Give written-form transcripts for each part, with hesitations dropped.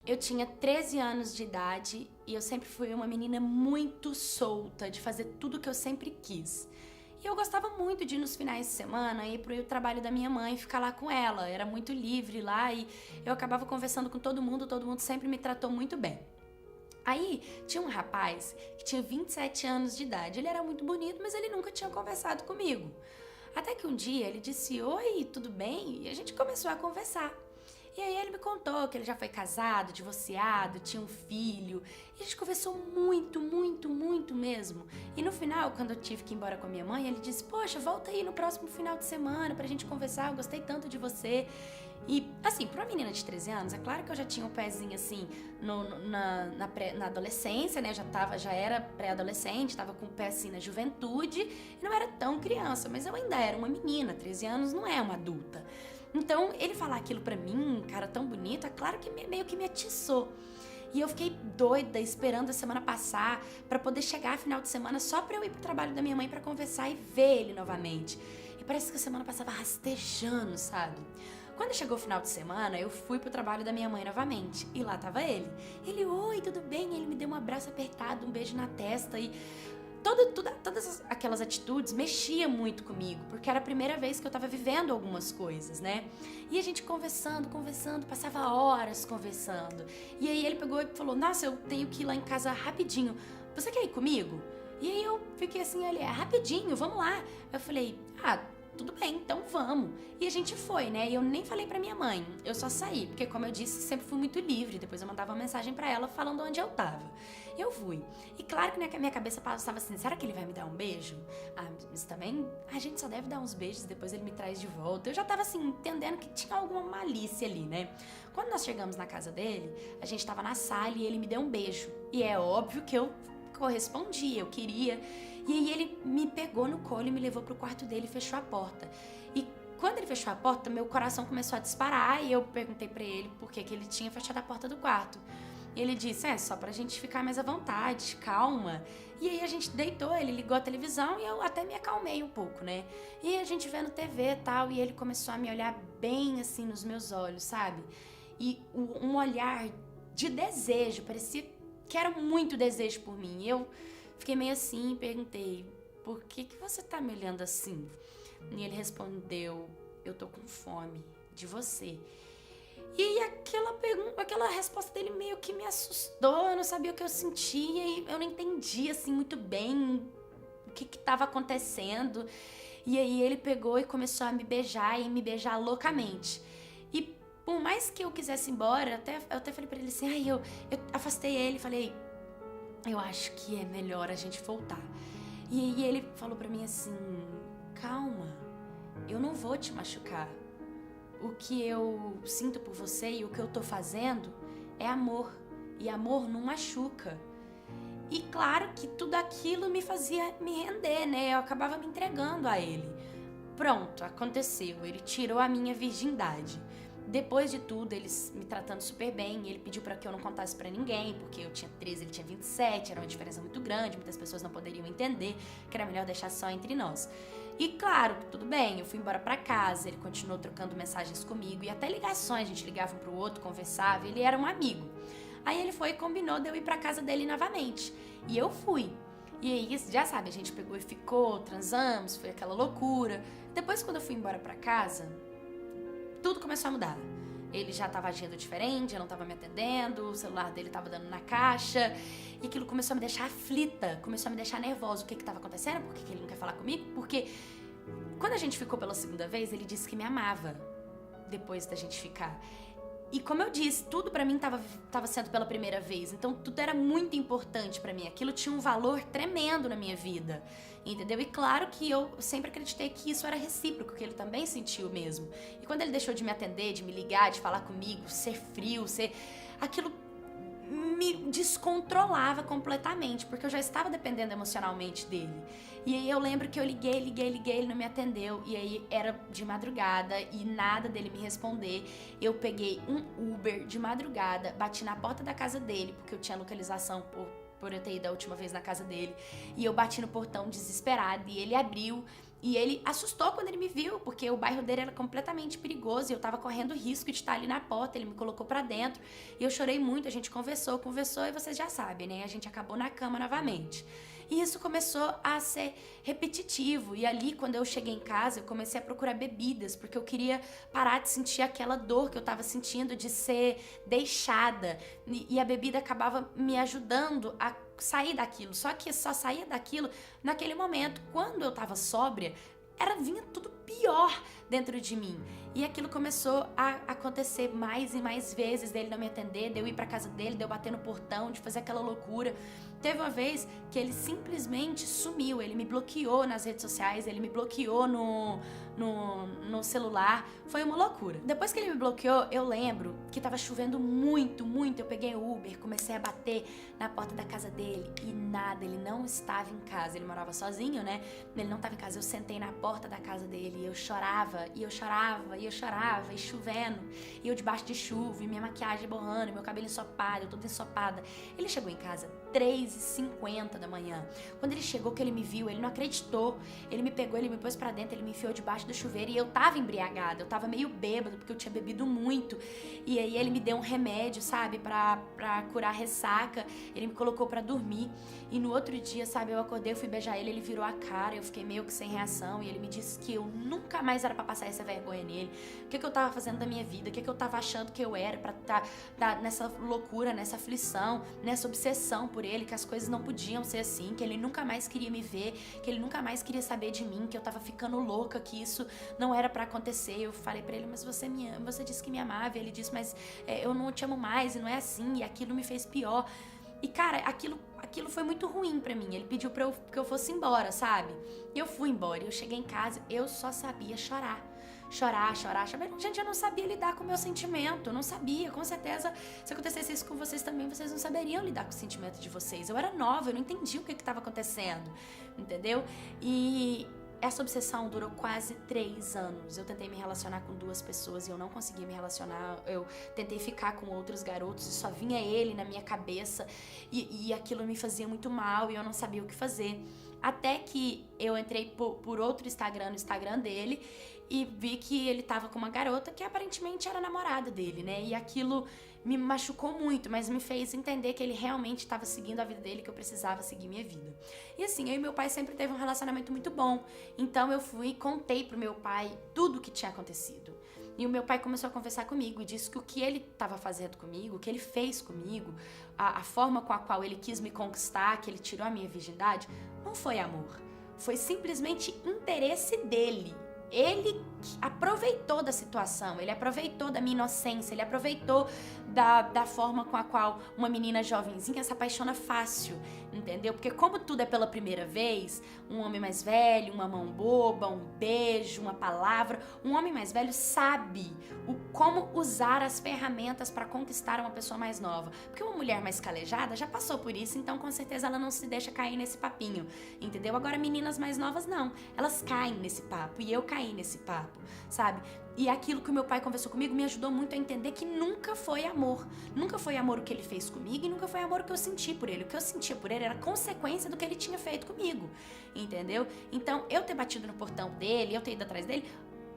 Eu tinha 13 anos de idade e eu sempre fui uma menina muito solta, de fazer tudo o que eu sempre quis. E eu gostava muito de ir nos finais de semana ir pro trabalho da minha mãe e ficar lá com ela. Era muito livre lá e eu acabava conversando com todo mundo sempre me tratou muito bem. Aí tinha um rapaz que tinha 27 anos de idade. Ele era muito bonito, mas ele nunca tinha conversado comigo. Até que um dia ele disse: "Oi, tudo bem?" E a gente começou a conversar. E aí ele me contou que ele já foi casado, divorciado, tinha um filho. E a gente conversou muito, muito, muito mesmo. E no final, quando eu tive que ir embora com a minha mãe, ele disse: "Poxa, volta aí no próximo final de semana pra gente conversar, eu gostei tanto de você." E, assim, pra uma menina de 13 anos, é claro que eu já tinha um pezinho, assim, na adolescência, né? Já era pré-adolescente, tava com o pé, assim, na juventude. E não era tão criança, mas eu ainda era uma menina. 13 anos não é uma adulta. Então, ele falar aquilo pra mim, um cara tão bonito, é claro que meio que me atiçou. E eu fiquei doida, esperando a semana passar pra poder chegar final de semana só pra eu ir pro trabalho da minha mãe pra conversar e ver ele novamente. E parece que a semana passava rastejando, sabe? Quando chegou o final de semana, eu fui pro trabalho da minha mãe novamente. E lá tava ele. Ele: "Oi, tudo bem?" Ele me deu um abraço apertado, um beijo na testa e todas aquelas atitudes mexiam muito comigo, porque era a primeira vez que eu tava vivendo algumas coisas, né? E a gente conversando, passava horas conversando. E aí ele pegou e falou: "Nossa, eu tenho que ir lá em casa rapidinho. Você quer ir comigo?" E aí eu fiquei assim, ele: "É rapidinho, vamos lá." Eu falei: "Ah, tudo bem, então vamos." E a gente foi, né? E eu nem falei pra minha mãe, eu só saí, porque como eu disse, sempre fui muito livre. Depois eu mandava uma mensagem pra ela falando onde eu tava. Eu fui. E claro que na minha cabeça passava assim: será que ele vai me dar um beijo? Ah, mas também a gente só deve dar uns beijos, depois ele me traz de volta. Eu já tava assim, entendendo que tinha alguma malícia ali, né? Quando nós chegamos na casa dele, a gente tava na sala e ele me deu um beijo. E é óbvio que eu correspondi, eu queria. E aí ele me pegou no colo e me levou pro quarto dele e fechou a porta. E quando ele fechou a porta, meu coração começou a disparar e eu perguntei pra ele por que ele tinha fechado a porta do quarto. E ele disse: só pra gente ficar mais à vontade, calma. E aí a gente deitou, ele ligou a televisão e eu até me acalmei um pouco, né? E a gente vendo TV e tal, e ele começou a me olhar bem assim nos meus olhos, sabe? E um olhar de desejo, parecia que era muito desejo por mim. E eu fiquei meio assim e perguntei: por que você tá me olhando assim? E ele respondeu: eu tô com fome de você. E aquela resposta dele meio que me assustou, eu não sabia o que eu sentia e eu não entendia assim muito bem o que estava acontecendo. E aí ele pegou e começou a me beijar e me beijar loucamente. E por mais que eu quisesse ir embora, eu até falei pra ele assim, eu afastei ele e falei: eu acho que é melhor a gente voltar. E aí ele falou pra mim assim: calma, eu não vou te machucar. O que eu sinto por você e o que eu tô fazendo é amor. E amor não machuca. E claro que tudo aquilo me fazia me render, né? Eu acabava me entregando a ele. Pronto, aconteceu. Ele tirou a minha virgindade. Depois de tudo, eles me tratando super bem, ele pediu pra que eu não contasse pra ninguém, porque eu tinha 13, ele tinha 27, era uma diferença muito grande, muitas pessoas não poderiam entender, que era melhor deixar só entre nós. E claro, tudo bem, eu fui embora pra casa, ele continuou trocando mensagens comigo, e até ligações, a gente ligava um pro outro, conversava, ele era um amigo. Aí ele foi e combinou de eu ir pra casa dele novamente, e eu fui. E aí, já sabe, a gente pegou e ficou, transamos, foi aquela loucura. Depois, quando eu fui embora pra casa, tudo começou a mudar. Ele já estava agindo diferente, eu não estava me atendendo, o celular dele estava dando na caixa, e aquilo começou a me deixar aflita, começou a me deixar nervosa. O que estava acontecendo? Por que ele não quer falar comigo? Porque quando a gente ficou pela segunda vez, ele disse que me amava, depois da gente ficar. E como eu disse, tudo pra mim tava sendo pela primeira vez, então tudo era muito importante pra mim, aquilo tinha um valor tremendo na minha vida, entendeu? E claro que eu sempre acreditei que isso era recíproco, que ele também sentiu mesmo. E quando ele deixou de me atender, de me ligar, de falar comigo, ser frio, aquilo me descontrolava completamente, porque eu já estava dependendo emocionalmente dele. E aí eu lembro que eu liguei, ele não me atendeu, e aí era de madrugada e nada dele me responder. Eu peguei um Uber de madrugada, bati na porta da casa dele, porque eu tinha localização por eu ter ido a última vez na casa dele, e eu bati no portão desesperada, e ele abriu, E ele assustou quando ele me viu, porque o bairro dele era completamente perigoso e eu tava correndo risco de estar ali na porta, ele me colocou pra dentro e eu chorei muito, a gente conversou e vocês já sabem, né? A gente acabou na cama novamente. E isso começou a ser repetitivo. E ali, quando eu cheguei em casa, eu comecei a procurar bebidas, porque eu queria parar de sentir aquela dor que eu tava sentindo de ser deixada. E a bebida acabava me ajudando a sair daquilo. Só que só saía daquilo naquele momento. Quando eu tava sóbria, vinha tudo pior dentro de mim. E aquilo começou a acontecer mais e mais vezes, dele não me atender, de eu ir pra casa dele, de eu bater no portão, de fazer aquela loucura. Teve uma vez que ele simplesmente sumiu, ele me bloqueou nas redes sociais, ele me bloqueou no celular, foi uma loucura. Depois que ele me bloqueou, eu lembro que tava chovendo muito, eu peguei o Uber, comecei a bater na porta da casa dele e nada, ele não estava em casa, ele morava sozinho, né? Ele não estava em casa, eu sentei na porta da casa dele e eu chorava, e chovendo, e eu debaixo de chuva, e minha maquiagem borrando, meu cabelo ensopado, eu toda ensopada. Ele chegou em casa 3h50 da manhã. Quando ele chegou, que ele me viu, ele não acreditou. Ele me pegou, ele me pôs pra dentro, ele me enfiou debaixo do chuveiro e eu tava embriagada, eu tava meio bêbada porque eu tinha bebido muito. E aí ele me deu um remédio, sabe, pra curar a ressaca. Ele me colocou pra dormir. E no outro dia, sabe, eu acordei, eu fui beijar ele, ele virou a cara, eu fiquei meio que sem reação e ele me disse que eu nunca mais era pra passar essa vergonha nele. O que eu tava fazendo da minha vida, o que eu tava achando que eu era pra tá nessa loucura, nessa aflição, nessa obsessão por ele, que as coisas não podiam ser assim, que ele nunca mais queria me ver, que ele nunca mais queria saber de mim, que eu tava ficando louca, que isso não era pra acontecer. Eu falei pra ele, mas você me ama, você disse que me amava, e ele disse, mas eu não te amo mais, e não é assim, e aquilo me fez pior. E cara, aquilo foi muito ruim pra mim. Ele pediu que eu fosse embora, sabe? E eu fui embora, eu cheguei em casa, eu só sabia chorar. Chorar. Gente, eu não sabia lidar com o meu sentimento, eu não sabia, com certeza, se acontecesse isso com vocês também, vocês não saberiam lidar com o sentimento de vocês. Eu era nova, eu não entendi o que estava acontecendo, entendeu? E essa obsessão durou quase 3 anos. Eu tentei me relacionar com 2 pessoas e eu não conseguia me relacionar. Eu tentei ficar com outros garotos e só vinha ele na minha cabeça e aquilo me fazia muito mal e eu não sabia o que fazer. Até que eu entrei por outro Instagram, no Instagram dele, e vi que ele tava com uma garota que aparentemente era namorada dele, né? E aquilo me machucou muito, mas me fez entender que ele realmente estava seguindo a vida dele, que eu precisava seguir minha vida. E assim, eu e meu pai sempre teve um relacionamento muito bom. Então eu fui e contei pro meu pai tudo o que tinha acontecido. E o meu pai começou a conversar comigo e disse que o que ele estava fazendo comigo, o que ele fez comigo, a forma com a qual ele quis me conquistar, que ele tirou a minha virgindade, não foi amor. Foi simplesmente interesse dele. Ele aproveitou da situação, ele aproveitou da minha inocência, ele aproveitou da forma com a qual uma menina jovenzinha se apaixona fácil, entendeu? Porque como tudo é pela primeira vez, um homem mais velho, uma mão boba, um beijo, uma palavra, um homem mais velho sabe como usar as ferramentas para conquistar uma pessoa mais nova. Porque uma mulher mais calejada já passou por isso, então com certeza ela não se deixa cair nesse papinho, entendeu? Agora meninas mais novas não, elas caem nesse papo e eu caí nesse papo, sabe? E aquilo que o meu pai conversou comigo me ajudou muito a entender que nunca foi amor. Nunca foi amor o que ele fez comigo e nunca foi amor o que eu senti por ele. O que eu sentia por ele era consequência do que ele tinha feito comigo, entendeu? Então, eu ter batido no portão dele, eu ter ido atrás dele,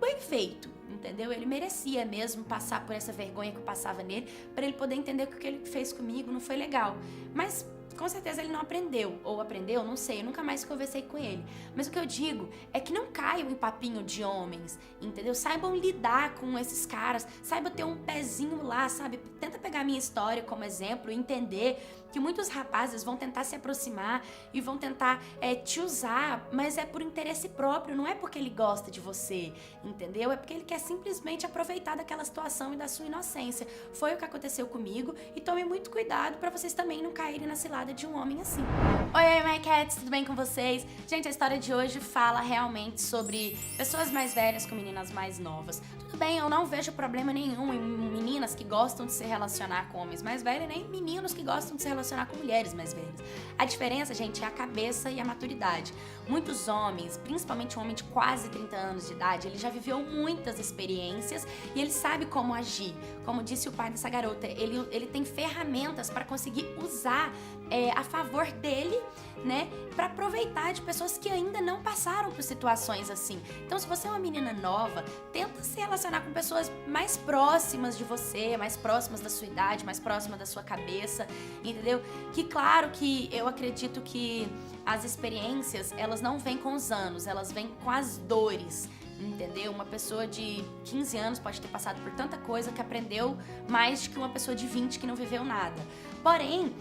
bem feito, entendeu? Ele merecia mesmo passar por essa vergonha que eu passava nele, para ele poder entender que o que ele fez comigo não foi legal. Mas com certeza ele não aprendeu, ou aprendeu, não sei, eu nunca mais conversei com ele. Mas o que eu digo é que não caiam em papinho de homens, entendeu? Saibam lidar com esses caras, saibam ter um pezinho lá, sabe? Tenta pegar a minha história como exemplo e entender que muitos rapazes vão tentar se aproximar e vão tentar te usar, mas é por interesse próprio, não é porque ele gosta de você, entendeu? É porque ele quer simplesmente aproveitar daquela situação e da sua inocência. Foi o que aconteceu comigo e tome muito cuidado para vocês também não caírem na cilada de um homem assim. Oi, my cats, tudo bem com vocês? Gente, a história de hoje fala realmente sobre pessoas mais velhas com meninas mais novas. Tudo bem, eu não vejo problema nenhum em meninas que gostam de se relacionar com homens mais velhos, nem meninos que gostam de se relacionar com mulheres mais velhas. A diferença, gente, é a cabeça e a maturidade. Muitos homens, principalmente um homem de quase 30 anos de idade, ele já viveu muitas experiências e ele sabe como agir. Como disse o pai dessa garota, ele tem ferramentas para conseguir usar a favor dele, né? Pra aproveitar de pessoas que ainda não passaram por situações assim. Então, se você é uma menina nova, tenta se relacionar com pessoas mais próximas de você, mais próximas da sua idade, mais próximas da sua cabeça, entendeu? Que claro que eu acredito que as experiências, elas não vêm com os anos, elas vêm com as dores, entendeu? Uma pessoa de 15 anos pode ter passado por tanta coisa que aprendeu mais do que uma pessoa de 20 que não viveu nada. Porém,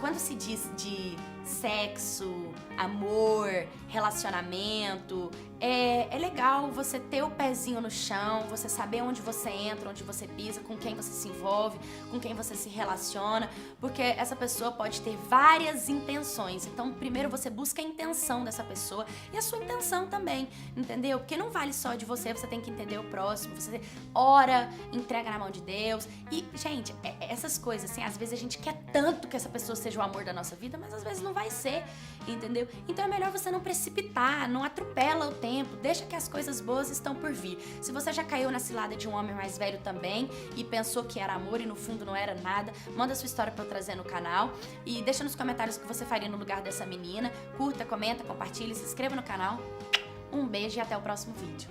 quando se diz de sexo, amor, relacionamento, é legal você ter o pezinho no chão, você saber onde você entra, onde você pisa, com quem você se envolve, com quem você se relaciona, porque essa pessoa pode ter várias intenções. Então, primeiro você busca a intenção dessa pessoa e a sua intenção também, entendeu? Porque não vale só de você, você tem que entender o próximo, você ora, entrega na mão de Deus. E, gente, essas coisas, assim, às vezes a gente quer tanto que essa pessoa seja o amor da nossa vida, mas às vezes não vai ser, entendeu? Então é melhor você não precipitar, não atropela o tempo, deixa que as coisas boas estão por vir. Se você já caiu na cilada de um homem mais velho também e pensou que era amor e no fundo não era nada, manda sua história pra eu trazer no canal e deixa nos comentários o que você faria no lugar dessa menina. Curta, comenta, compartilha, se inscreva no canal. Um beijo e até o próximo vídeo.